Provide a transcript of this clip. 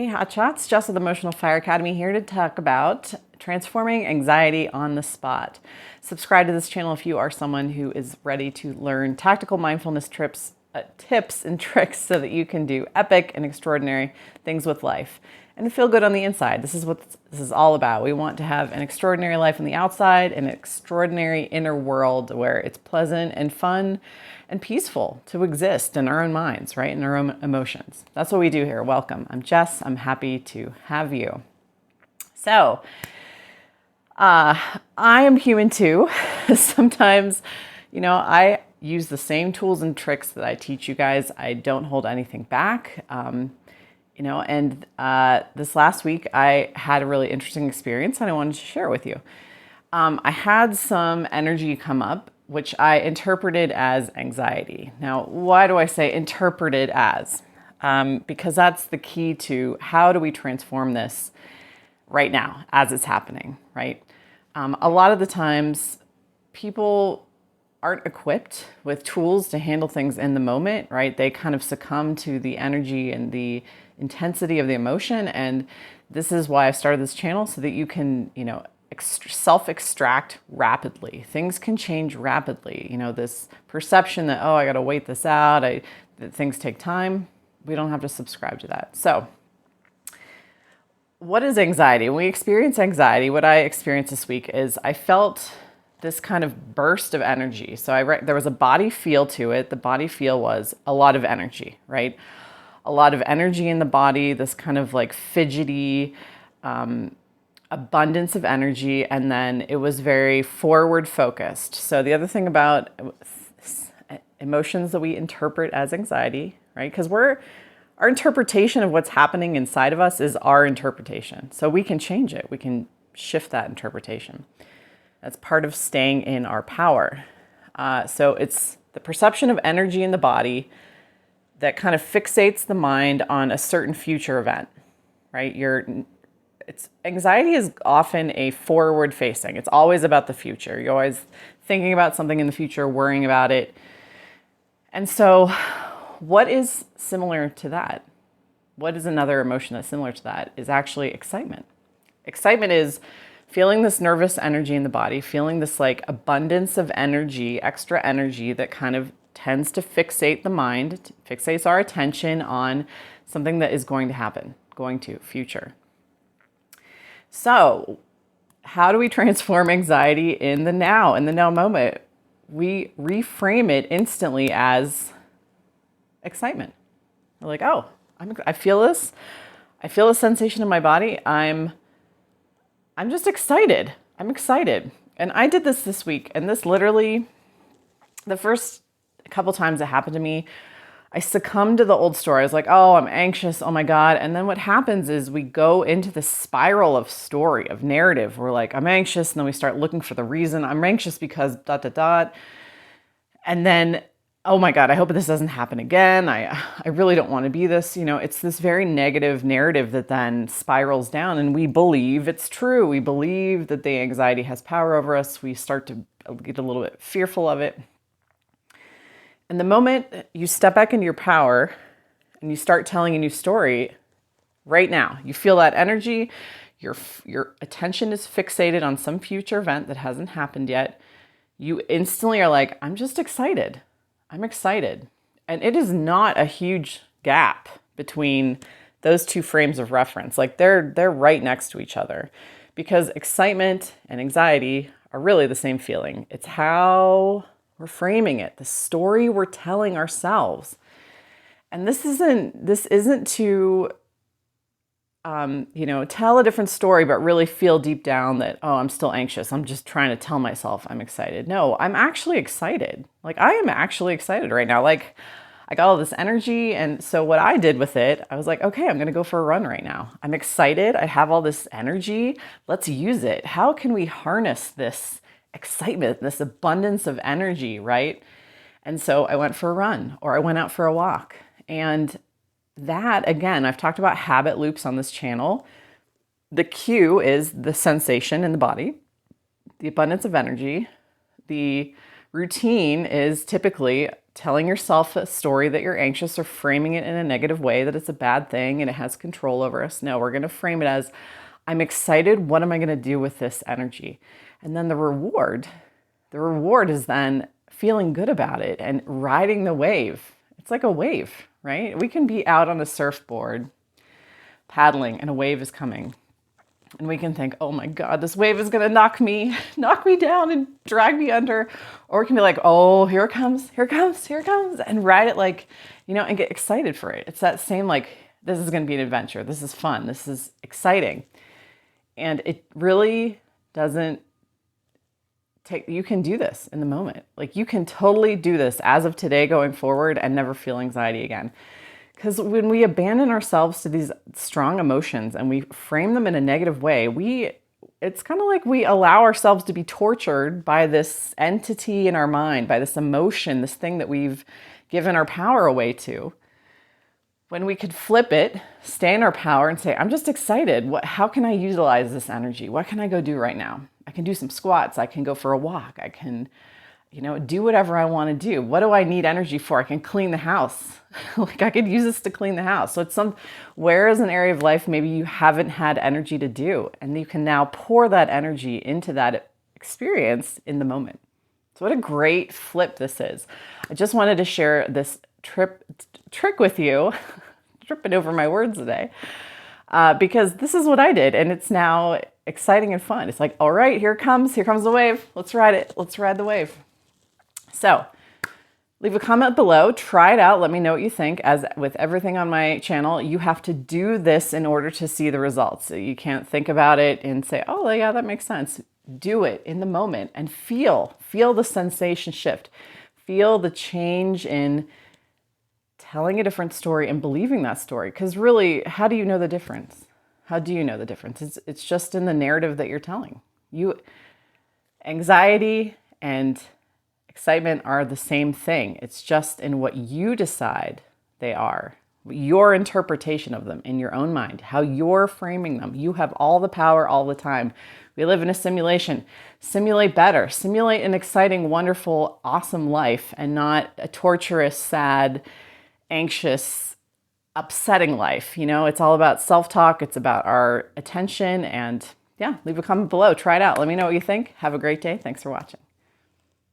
Hey Hotshots, Jess with Emotional Fire Academy here to talk about transforming anxiety on the spot. Subscribe to this channel if you are someone who is ready to learn tactical mindfulness tips and tricks so that you can do epic and extraordinary things with life and feel good on the inside. This is what this is all about. We want to have an extraordinary life on the outside, an extraordinary inner world where it's pleasant and fun and peaceful to exist in our own minds, right? In our own emotions. That's what we do here. Welcome. I'm Jess. I'm happy to have you. So, I am human too. Sometimes, I use the same tools and tricks that I teach you guys. I don't hold anything back. This last week I had a really interesting experience and I wanted to share with you. I had some energy come up, which I interpreted as anxiety. Now, why do I say interpreted as? Because that's the key to how do we transform this right now as it's happening, right? A lot of the times people aren't equipped with tools to handle things in the moment, right? They kind of succumb to the energy and the intensity of the emotion. And this is why I started this channel, so that you can, self-extract rapidly. Things can change rapidly. This perception that, oh, I got to wait this out, that things take time. We don't have to subscribe to that. So what is anxiety? When we experience anxiety, what I experienced this week is I felt this kind of burst of energy. So there was a body feel to it. The body feel was a lot of energy, right? A lot of energy in the body, this kind of like fidgety, abundance of energy, and then it was very forward focused. So the other thing about emotions that we interpret as anxiety, right? Because our interpretation of what's happening inside of us is our interpretation. So we can change it. We can shift that interpretation. That's part of staying in our power. So it's the perception of energy in the body that kind of fixates the mind on a certain future event, right? Anxiety is often a forward facing. It's always about the future. You're always thinking about something in the future, worrying about it. And so what is similar to that? What is another emotion that's similar to that is actually excitement. Excitement is feeling this nervous energy in the body, feeling this like abundance of energy, extra energy that kind of tends to fixate the mind, fixates our attention on something that is going to happen, future. So how do we transform anxiety in the now moment? We reframe it instantly as excitement. We're like, oh, I feel this. I feel a sensation in my body. I'm just excited. I'm excited. And I did this week, and this literally, the first couple times it happened to me, I succumbed to the old story. I was like, oh, I'm anxious. Oh my God. And then what happens is we go into the spiral of story, of narrative. We're like, I'm anxious. And then we start looking for the reason. I'm anxious because ... And then, oh my God, I hope this doesn't happen again. I really don't want to be this. It's this very negative narrative that then spirals down, and we believe it's true. We believe that the anxiety has power over us. We start to get a little bit fearful of it. And the moment you step back into your power and you start telling a new story, right now, you feel that energy, your attention is fixated on some future event that hasn't happened yet. You instantly are like, I'm just excited. I'm excited. And it is not a huge gap between those two frames of reference. Like they're right next to each other, because excitement and anxiety are really the same feeling. It's how we're framing it, the story we're telling ourselves. And this isn't to, tell a different story, but really feel deep down that, oh, I'm still anxious. I'm just trying to tell myself I'm excited. No, I'm actually excited. Like I am actually excited right now. Like I got all this energy. And so what I did with it, I was like, okay, I'm going to go for a run right now. I'm excited. I have all this energy. Let's use it. How can we harness this excitement, this abundance of energy, right? And so I went for a run, or I went out for a walk. And that, again, I've talked about habit loops on this channel. The cue is the sensation in the body, the abundance of energy. The routine is typically telling yourself a story that you're anxious or framing it in a negative way, that it's a bad thing and it has control over us. No, we're going to frame it as, I'm excited. What am I going to do with this energy? And then the reward is then feeling good about it and riding the wave. It's like a wave, right? We can be out on a surfboard paddling and a wave is coming. And we can think, oh my God, this wave is going to knock me down and drag me under. Or we can be like, oh, here it comes, and ride it like, and get excited for it. It's that same, like, this is going to be an adventure. This is fun. This is exciting. And it really doesn't you can do this in the moment. Like, you can totally do this as of today going forward and never feel anxiety again. Because when we abandon ourselves to these strong emotions and we frame them in a negative way, it's kind of like we allow ourselves to be tortured by this entity in our mind, by this emotion, this thing that we've given our power away to. When we could flip it, stay in our power and say, I'm just excited. How can I utilize this energy? What can I go do right now? I can do some squats. I can go for a walk. I can, do whatever I want to do. What do I need energy for? I can clean the house. Like, I could use this to clean the house. So it's where is an area of life maybe you haven't had energy to do, and you can now pour that energy into that experience in the moment. So what a great flip this is. I just wanted to share this trick with you, tripping over my words today, because this is what I did, and it's now exciting and fun. It's like, all right, here comes the wave. Let's ride it. Let's ride the wave. So leave a comment below, try it out. Let me know what you think. As with everything on my channel, you have to do this in order to see the results. So you can't think about it and say, oh yeah, that makes sense. Do it in the moment and feel the sensation shift. Feel the change in telling a different story and believing that story. Because really, how do you know the difference? How do you know the difference? It's just in the narrative that you're telling. Anxiety and excitement are the same thing. It's just in what you decide they are, your interpretation of them in your own mind, how you're framing them. You have all the power all the time. We live in a simulation. Simulate better. Simulate an exciting, wonderful, awesome life and not a torturous, sad, anxious, upsetting life. It's all about self-talk. It's about our attention. And yeah, leave a comment below. Try it out. Let me know what you think. Have a great day. Thanks for watching.